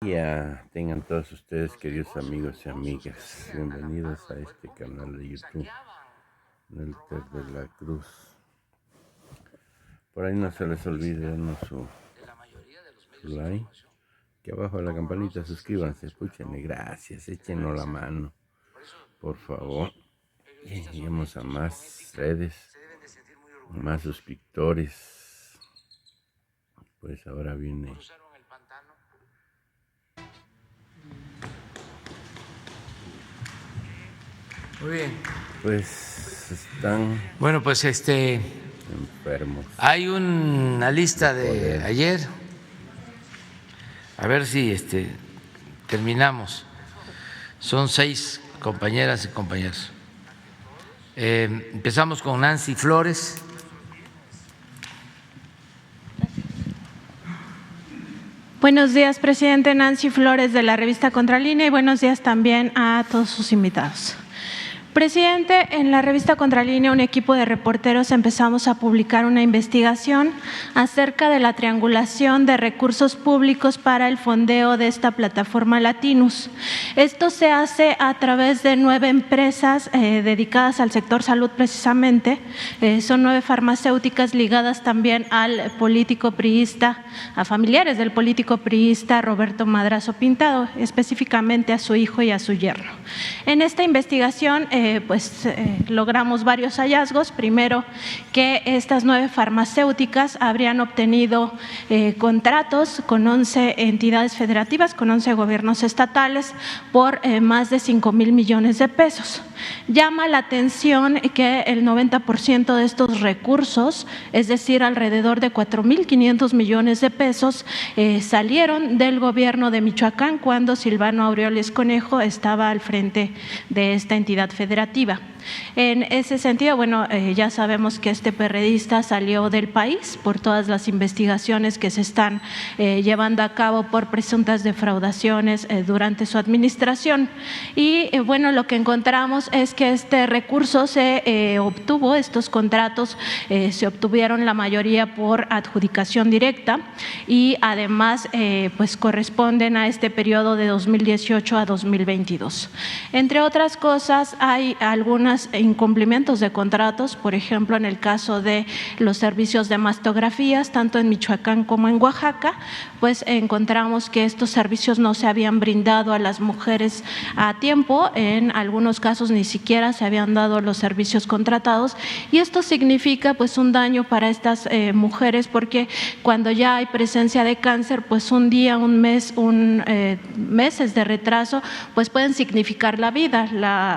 Ya tengan todos ustedes, queridos amigos y amigas, bienvenidos a este canal de YouTube, Nelter de la Cruz. Por ahí no se les olvide darnos su like, que abajo de la campanita suscríbanse, escúchenle, gracias, échenos la mano, por favor. Lleguemos a más redes, más suscriptores. Pues ahora viene. Muy bien. Pues están. Bueno, pues enfermos. hay una lista de ayer. A ver si terminamos. Son 6 compañeras y compañeros. Empezamos con Nancy Flores. Buenos días, presidente. Nancy Flores, de la revista Contralínea, y buenos días también a todos sus invitados. Presidente, en la revista Contralínea, un equipo de reporteros empezamos a publicar una investigación acerca de la triangulación de recursos públicos para el fondeo de esta plataforma Latinus. Esto se hace a través de 9 empresas dedicadas al sector salud precisamente. Son 9 farmacéuticas ligadas también al político priista, a familiares del político priista Roberto Madrazo Pintado, específicamente a su hijo y a su yerno. En esta investigación logramos varios hallazgos. Primero, que estas 9 farmacéuticas habrían obtenido contratos con 11 entidades federativas, con 11 gobiernos estatales, por más de 5,000 millones de pesos. Llama la atención que el 90% de estos recursos, es decir, alrededor de 4,500 millones de pesos, salieron del gobierno de Michoacán cuando Silvano Aureoles Conejo estaba al frente de esta entidad federativa. En ese sentido, ya sabemos que este perredista salió del país por todas las investigaciones que se están llevando a cabo por presuntas defraudaciones durante su administración. Y lo que encontramos es que este recurso se obtuvo, estos contratos se obtuvieron la mayoría por adjudicación directa, y además corresponden a este periodo de 2018 a 2022. Entre otras cosas, hay algunos incumplimientos de contratos. Por ejemplo, en el caso de los servicios de mastografías, tanto en Michoacán como en Oaxaca, pues encontramos que estos servicios no se habían brindado a las mujeres a tiempo. En algunos casos ni siquiera se habían dado los servicios contratados, y esto significa pues un daño para estas mujeres, porque cuando ya hay presencia de cáncer, pues un día, un mes, meses de retraso pues pueden significar la vida.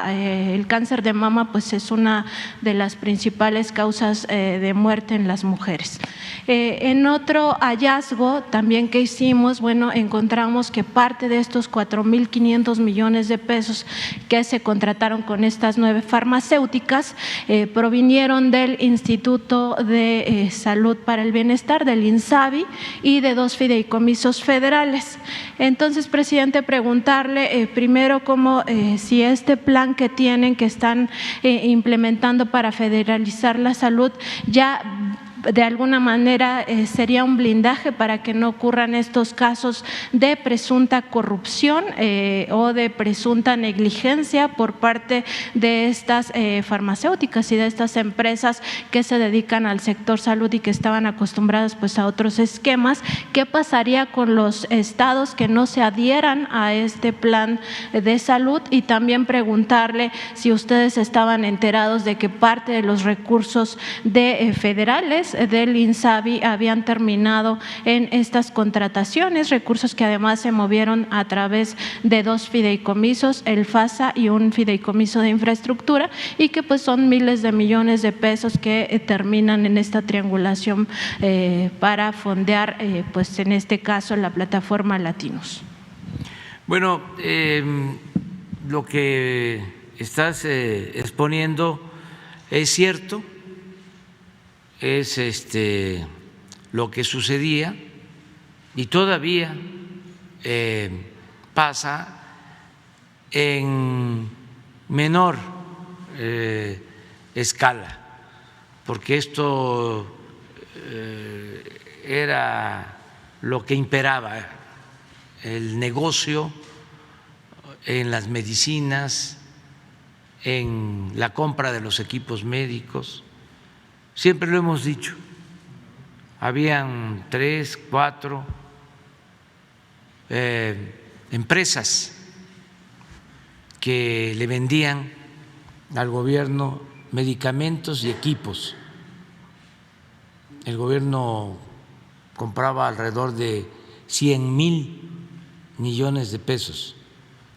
El cáncer de mama pues es una de las principales causas de muerte en las mujeres. En otro hallazgo también que hicimos, encontramos que parte de estos 4,500 millones de pesos que se contrataron con estas 9 farmacéuticas provinieron del Instituto de Salud para el Bienestar, del INSABI, y de 2 fideicomisos federales. Entonces, presidente, preguntarle primero si este plan que tienen, que están implementando para federalizar la salud, ya de alguna manera sería un blindaje para que no ocurran estos casos de presunta corrupción o de presunta negligencia por parte de estas farmacéuticas y de estas empresas que se dedican al sector salud y que estaban acostumbradas pues a otros esquemas. ¿Qué pasaría con los estados que no se adhieran a este plan de salud? Y también preguntarle si ustedes estaban enterados de que parte de los recursos federales del INSABI habían terminado en estas contrataciones, recursos que además se movieron a través de 2 fideicomisos, el FASA y un fideicomiso de infraestructura, y que pues son miles de millones de pesos que terminan en esta triangulación para fondear pues en este caso la plataforma Latinus. Bueno, lo que estás exponiendo es cierto, es lo que sucedía y todavía pasa en menor escala, porque esto era lo que imperaba el negocio en las medicinas, en la compra de los equipos médicos. Siempre lo hemos dicho, habían 3, 4 empresas que le vendían al gobierno medicamentos y equipos. El gobierno compraba alrededor de 100,000 millones de pesos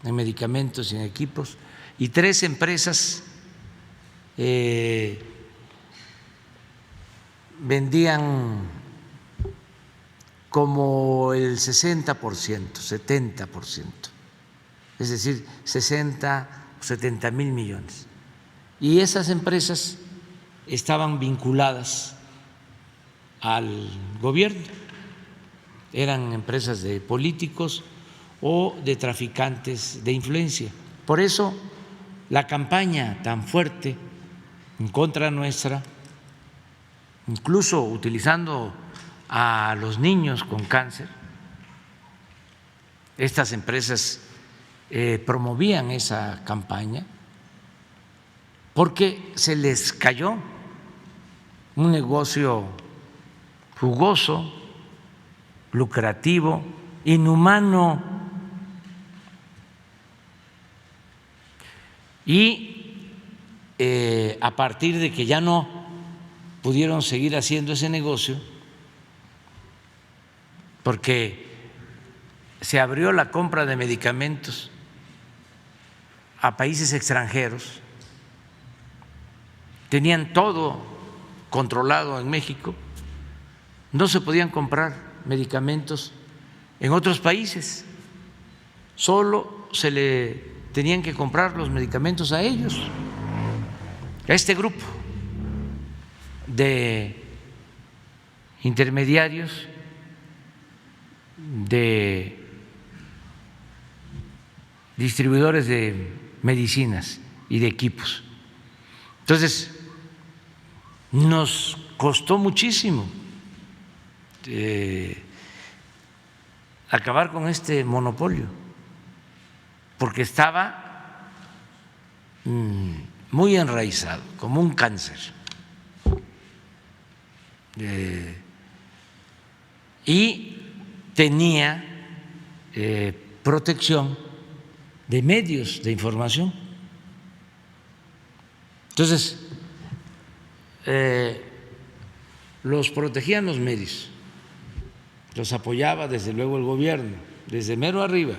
en medicamentos y en equipos, y 3 empresas vendían como el 60%, 70%, es decir, 60 o 70,000 millones. Y esas empresas estaban vinculadas al gobierno, eran empresas de políticos o de traficantes de influencia. Por eso la campaña tan fuerte en contra nuestra, incluso utilizando a los niños con cáncer, estas empresas promovían esa campaña porque se les cayó un negocio jugoso, lucrativo, inhumano, y a partir de que ya no pudieron seguir haciendo ese negocio, porque se abrió la compra de medicamentos a países extranjeros, tenían todo controlado en México, no se podían comprar medicamentos en otros países, solo se le tenían que comprar los medicamentos a ellos, a este grupo de intermediarios, de distribuidores de medicinas y de equipos. Entonces, nos costó muchísimo acabar con este monopolio, porque estaba muy enraizado, como un cáncer. Y tenía protección de medios de información. Entonces, los protegían los medios, los apoyaba desde luego el gobierno, desde mero arriba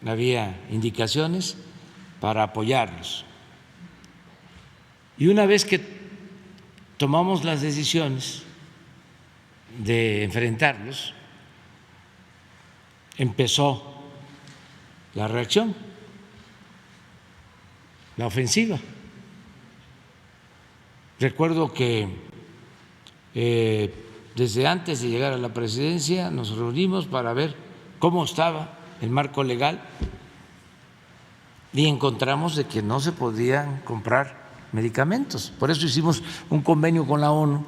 había indicaciones para apoyarlos. Y una vez que tomamos las decisiones de enfrentarlos, empezó la reacción, la ofensiva. Recuerdo que desde antes de llegar a la presidencia nos reunimos para ver cómo estaba el marco legal y encontramos de que no se podían comprar medicamentos. Por eso hicimos un convenio con la ONU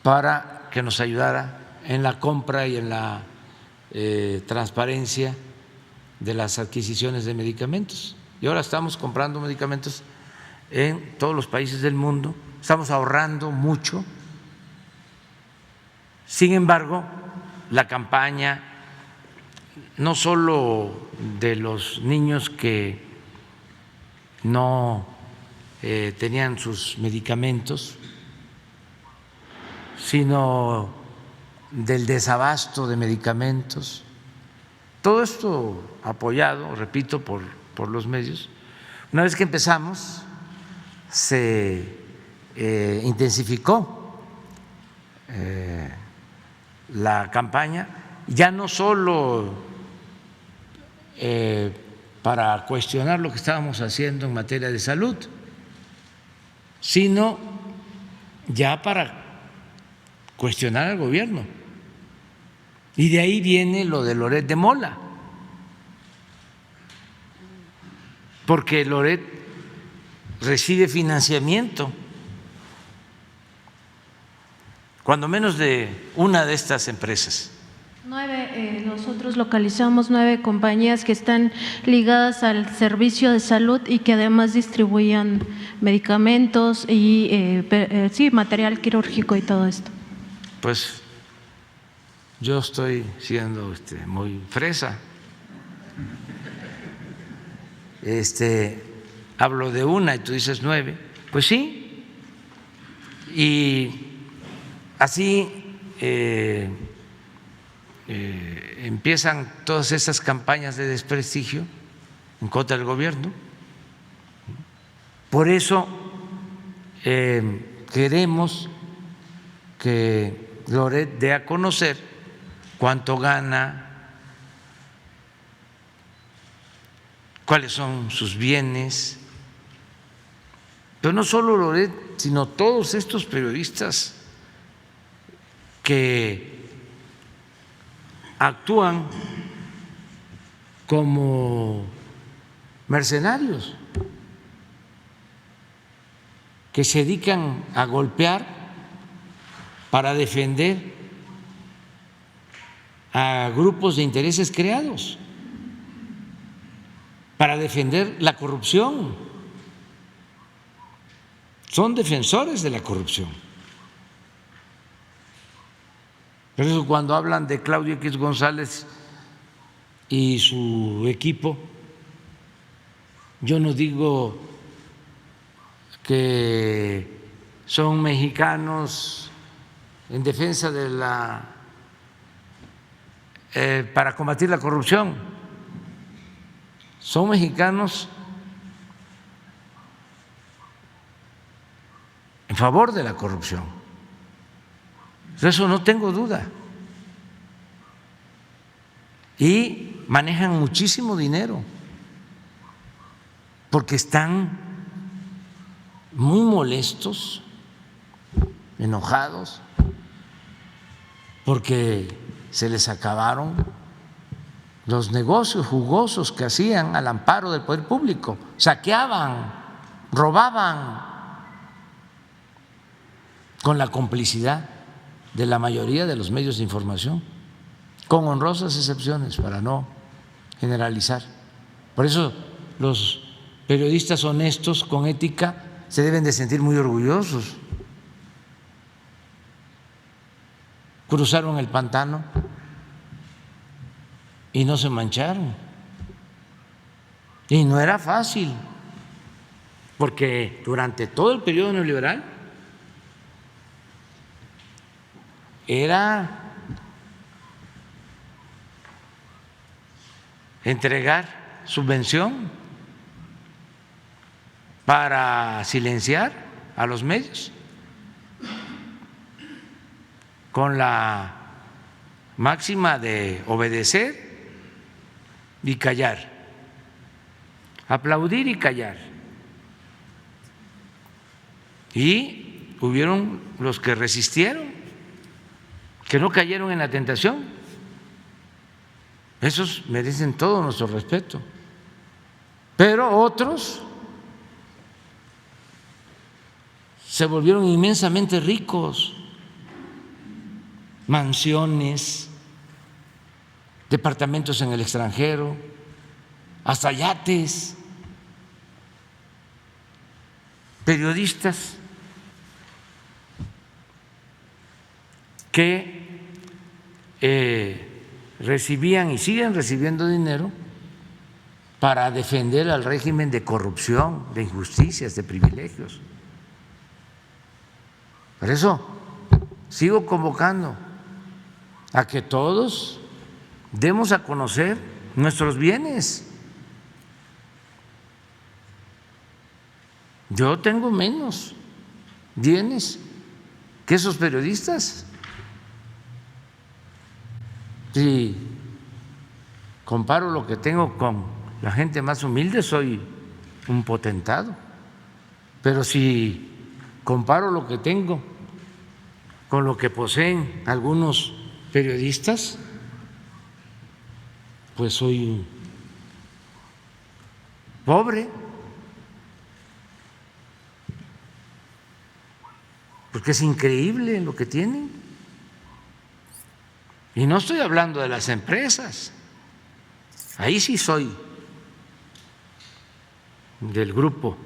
para que nos ayudara en la compra y en la transparencia de las adquisiciones de medicamentos. Y ahora estamos comprando medicamentos en todos los países del mundo, estamos ahorrando mucho. Sin embargo, la campaña, no solo de los niños que no tenían sus medicamentos, sino del desabasto de medicamentos, todo esto apoyado, repito, por los medios. Una vez que empezamos, se intensificó la campaña, ya no solo para cuestionar lo que estábamos haciendo en materia de salud, sino ya para cuestionar al gobierno. Y de ahí viene lo de Loret de Mola, porque Loret recibe financiamiento, cuando menos de una de estas empresas, Nosotros localizamos 9 compañías que están ligadas al servicio de salud y que además distribuían medicamentos y sí, material quirúrgico y todo esto. Pues yo estoy siendo muy fresa. Hablo de una y tú dices 9. Pues sí. Y así empiezan todas esas campañas de desprestigio en contra del gobierno. Por eso queremos que Loret dé a conocer cuánto gana, cuáles son sus bienes, pero no solo Loret, sino todos estos periodistas que actúan como mercenarios, que se dedican a golpear para defender a grupos de intereses creados, para defender la corrupción. Son defensores de la corrupción. Por eso cuando hablan de Claudio X González y su equipo, yo no digo que son mexicanos en defensa de para combatir la corrupción. Son mexicanos en favor de la corrupción. De eso no tengo duda. Y manejan muchísimo dinero porque están muy molestos, enojados, porque se les acabaron los negocios jugosos que hacían al amparo del poder público. Saqueaban, robaban, con la complicidad de la mayoría de los medios de información, con honrosas excepciones para no generalizar. Por eso los periodistas honestos, con ética, se deben de sentir muy orgullosos. Cruzaron el pantano y no se mancharon. Y no era fácil, porque durante todo el periodo neoliberal era entregar subvención para silenciar a los medios con la máxima de obedecer y callar, aplaudir y callar. Y hubieron los que resistieron, que no cayeron en la tentación. Esos merecen todo nuestro respeto. Pero otros se volvieron inmensamente ricos, mansiones, departamentos en el extranjero, hasta yates, periodistas que recibían y siguen recibiendo dinero para defender al régimen de corrupción, de injusticias, de privilegios. Por eso sigo convocando a que todos demos a conocer nuestros bienes. Yo tengo menos bienes que esos periodistas. Si comparo lo que tengo con la gente más humilde, soy un potentado. Pero si comparo lo que tengo con lo que poseen algunos periodistas, pues soy pobre, porque es increíble lo que tienen. Y no estoy hablando de las empresas. Ahí sí soy del grupo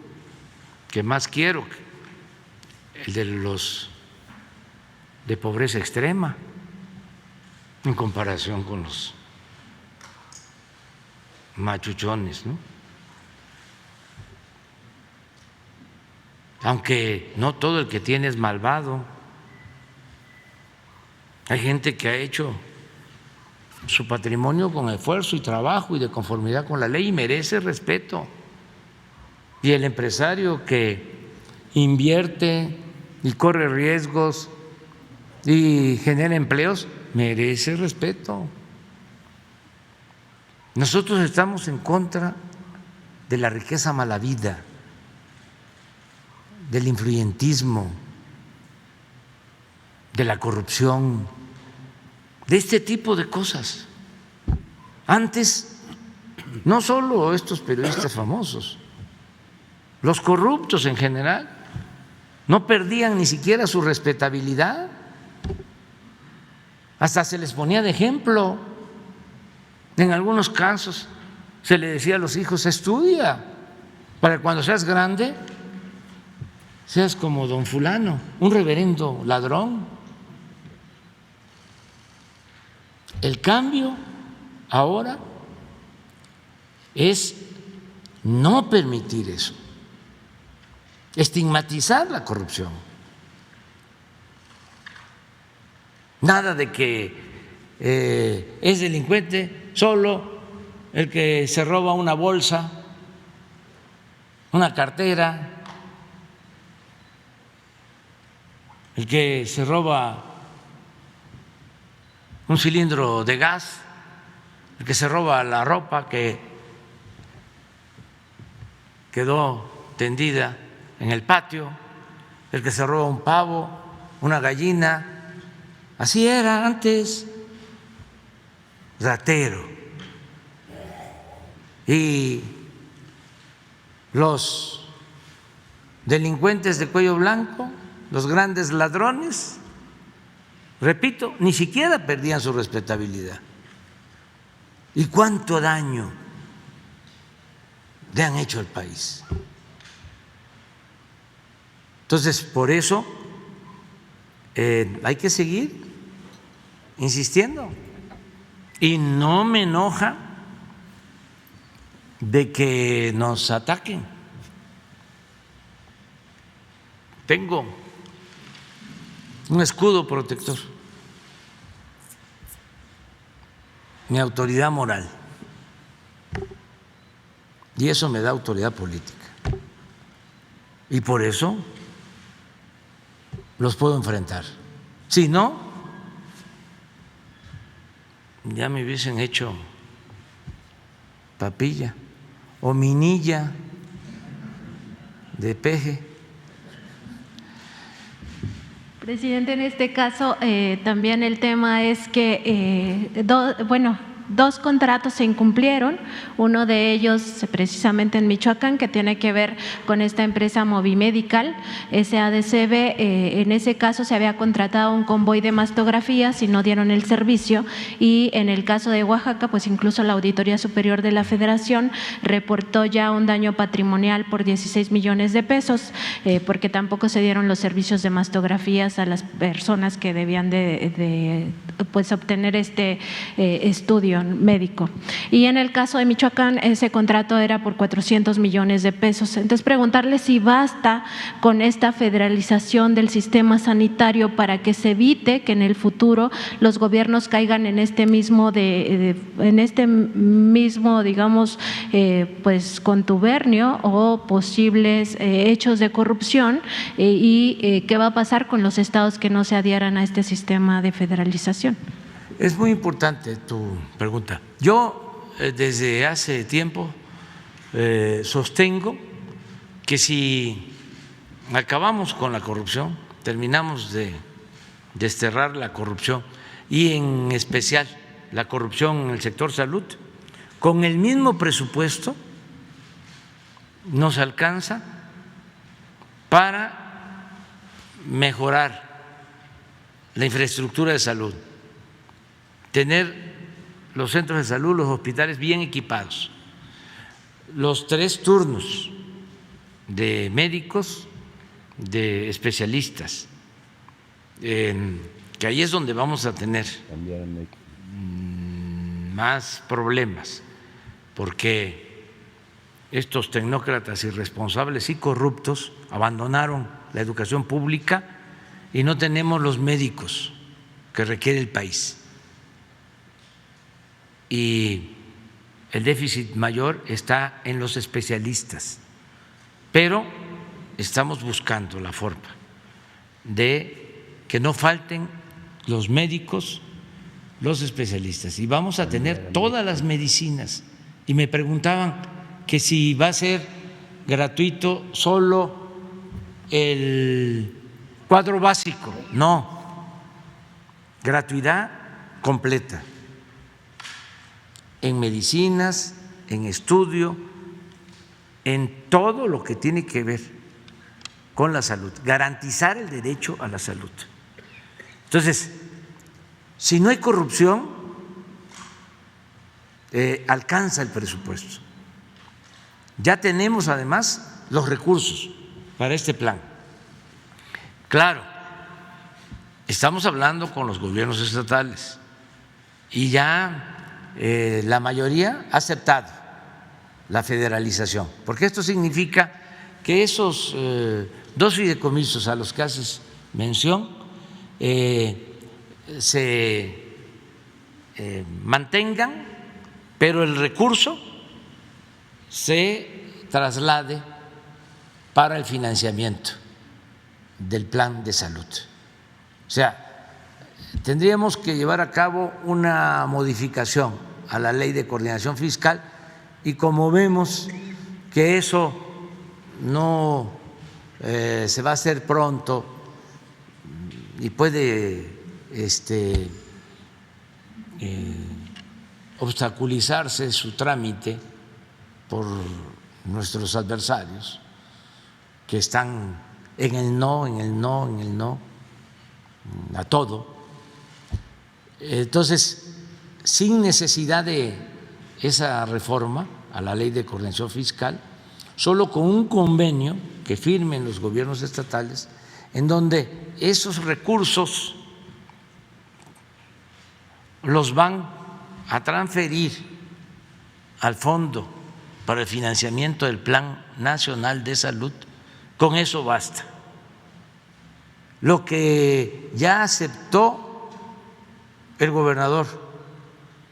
que más quiero, el de los de pobreza extrema, en comparación con los machuchones, ¿no? Aunque no todo el que tiene es malvado. Hay gente que ha hecho su patrimonio con esfuerzo y trabajo y de conformidad con la ley y merece respeto. Y el empresario que invierte y corre riesgos y genera empleos merece respeto. Nosotros estamos en contra de la riqueza malavida, del influyentismo, de la corrupción, de este tipo de cosas. Antes, no solo estos periodistas famosos, los corruptos en general no perdían ni siquiera su respetabilidad, hasta se les ponía de ejemplo. En algunos casos se le decía a los hijos: estudia para que cuando seas grande seas como don fulano, un reverendo ladrón. El cambio ahora es no permitir eso, estigmatizar la corrupción. Nada de que es delincuente solo el que se roba una bolsa, una cartera, el que se roba un cilindro de gas, el que se roba la ropa que quedó tendida en el patio, el que se roba un pavo, una gallina. Así era antes, ratero. Y los delincuentes de cuello blanco, los grandes ladrones, repito, ni siquiera perdían su respetabilidad. ¿Y cuánto daño le han hecho al país? Entonces, por eso hay que seguir insistiendo. Y no me enoja de que nos ataquen. Tengo un escudo protector, mi autoridad moral, y eso me da autoridad política. Y por eso los puedo enfrentar. Si no, ya me hubiesen hecho papilla o minilla de peje. Presidente, en este caso también el tema es que, dos contratos se incumplieron, uno de ellos precisamente en Michoacán, que tiene que ver con esta empresa Movimedical, SADCB. En ese caso se había contratado un convoy de mastografías y no dieron el servicio, y en el caso de Oaxaca, pues incluso la Auditoría Superior de la Federación reportó ya un daño patrimonial por 16 millones de pesos, porque tampoco se dieron los servicios de mastografías a las personas que debían de obtener este estudio médico. Y en el caso de Michoacán, ese contrato era por 400 millones de pesos. Entonces, preguntarle si basta con esta federalización del sistema sanitario para que se evite que en el futuro los gobiernos caigan en este mismo digamos, pues contubernio o posibles hechos de corrupción, y qué va a pasar con los estados que no se adhieran a este sistema de federalización. Es muy importante tu pregunta. Yo desde hace tiempo sostengo que si acabamos con la corrupción, terminamos de desterrar la corrupción, y en especial la corrupción en el sector salud, con el mismo presupuesto nos alcanza para mejorar la infraestructura de salud, tener los centros de salud, los hospitales bien equipados, los 3 turnos de médicos, de especialistas, que ahí es donde vamos a tener más problemas, porque estos tecnócratas irresponsables y corruptos abandonaron la educación pública y no tenemos los médicos que requiere el país. Y el déficit mayor está en los especialistas, pero estamos buscando la forma de que no falten los médicos, los especialistas, y vamos a tener todas las medicinas. Y me preguntaban que si va a ser gratuito solo el cuadro básico. No, gratuidad completa en medicinas, en estudio, en todo lo que tiene que ver con la salud, garantizar el derecho a la salud. Entonces, si no hay corrupción, alcanza el presupuesto. Ya tenemos además los recursos para este plan. Claro, estamos hablando con los gobiernos estatales y ya la mayoría ha aceptado la federalización, porque esto significa que esos 2 fideicomisos a los que haces mención se mantengan, pero el recurso se traslade para el financiamiento del plan de salud. O sea, tendríamos que llevar a cabo una modificación a la Ley de Coordinación Fiscal, y como vemos que eso no se va a hacer pronto y puede obstaculizarse su trámite por nuestros adversarios que están en el no a todo. Entonces, sin necesidad de esa reforma a la Ley de Coordinación Fiscal, solo con un convenio que firmen los gobiernos estatales, en donde esos recursos los van a transferir al Fondo para el Financiamiento del Plan Nacional de Salud, con eso basta. Lo que ya aceptó el gobernador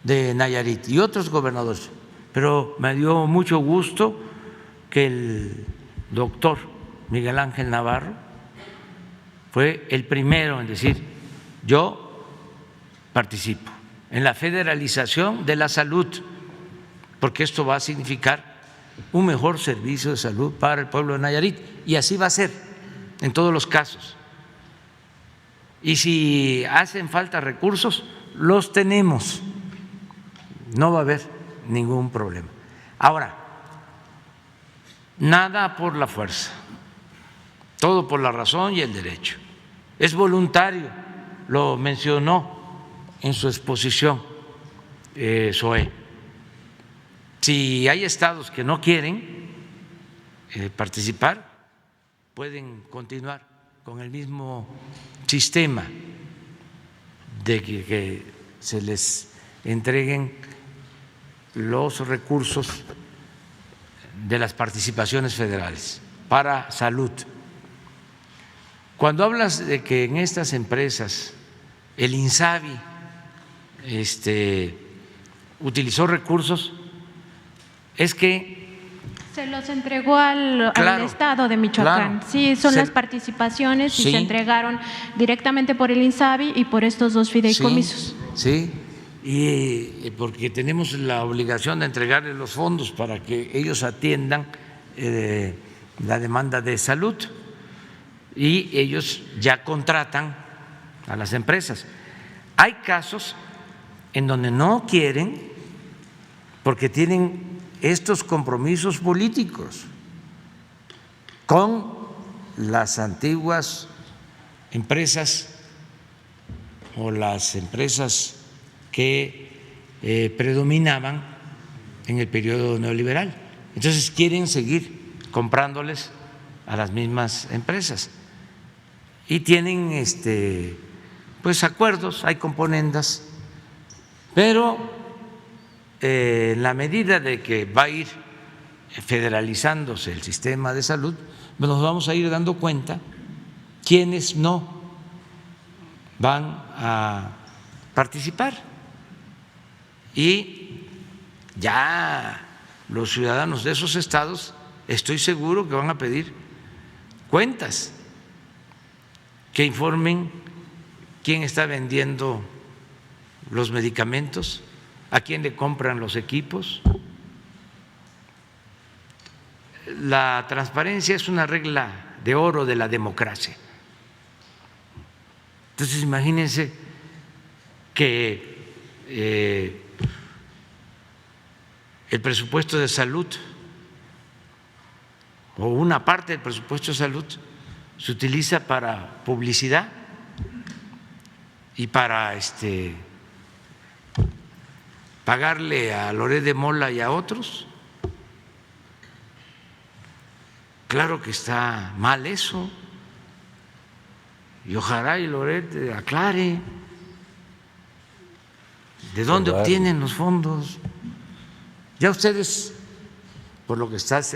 de Nayarit y otros gobernadores, pero me dio mucho gusto que el doctor Miguel Ángel Navarro fue el primero en decir: yo participo en la federalización de la salud, porque esto va a significar un mejor servicio de salud para el pueblo de Nayarit, y así va a ser en todos los casos. Y si hacen falta recursos, los tenemos, no va a haber ningún problema. Ahora, nada por la fuerza, todo por la razón y el derecho. Es voluntario, lo mencionó en su exposición Zoé. Si hay estados que no quieren participar, pueden continuar con el mismo sistema de que se les entreguen los recursos de las participaciones federales para salud. Cuando hablas de que en estas empresas el INSABI utilizó recursos, es que se los entregó al estado de Michoacán. Claro, sí, son las participaciones y sí, se entregaron directamente por el INSABI y por estos 2 fideicomisos. Sí, y porque tenemos la obligación de entregarles los fondos para que ellos atiendan la demanda de salud, y ellos ya contratan a las empresas. Hay casos en donde no quieren porque tienen estos compromisos políticos con las antiguas empresas o las empresas que predominaban en el periodo neoliberal. Entonces quieren seguir comprándoles a las mismas empresas y tienen pues acuerdos, hay componendas, pero en la medida de que va a ir federalizándose el sistema de salud, nos vamos a ir dando cuenta quiénes no van a participar y ya los ciudadanos de esos estados estoy seguro que van a pedir cuentas, que informen quién está vendiendo los medicamentos, a quién le compran los equipos. La transparencia es una regla de oro de la democracia. Entonces imagínense que el presupuesto de salud o una parte del presupuesto de salud se utiliza para publicidad y para pagarle a Loret de Mola y a otros. Claro que está mal eso, y ojalá y Loret aclare de dónde obtienen los fondos. Ya ustedes, por lo que estás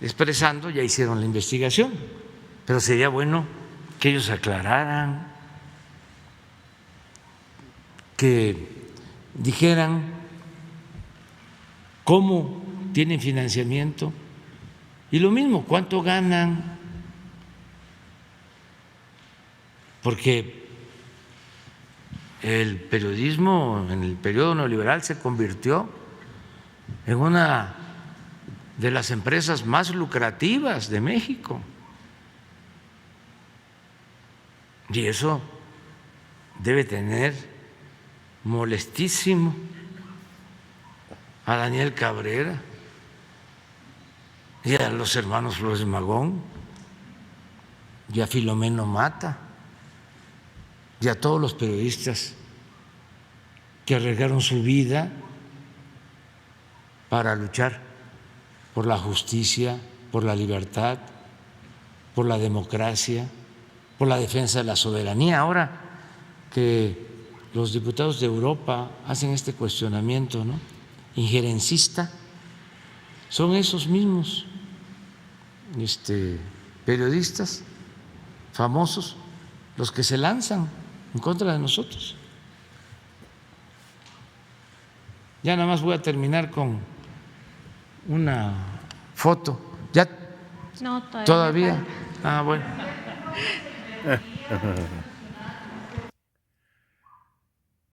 expresando, ya hicieron la investigación, pero sería bueno que ellos aclararan, que dijeran cómo tienen financiamiento y lo mismo, cuánto ganan, porque el periodismo en el periodo neoliberal se convirtió en una de las empresas más lucrativas de México. Y eso debe tener molestísimo a Daniel Cabrera y a los hermanos Flores Magón y a Filomeno Mata y a todos los periodistas que arriesgaron su vida para luchar por la justicia, por la libertad, por la democracia, por la defensa de la soberanía. Ahora que los diputados de Europa hacen este cuestionamiento, ¿no?, injerencista, son esos mismos periodistas famosos los que se lanzan en contra de nosotros. Ya nada más voy a terminar con una foto. ¿Ya? No, ¿Todavía? Ah, bueno.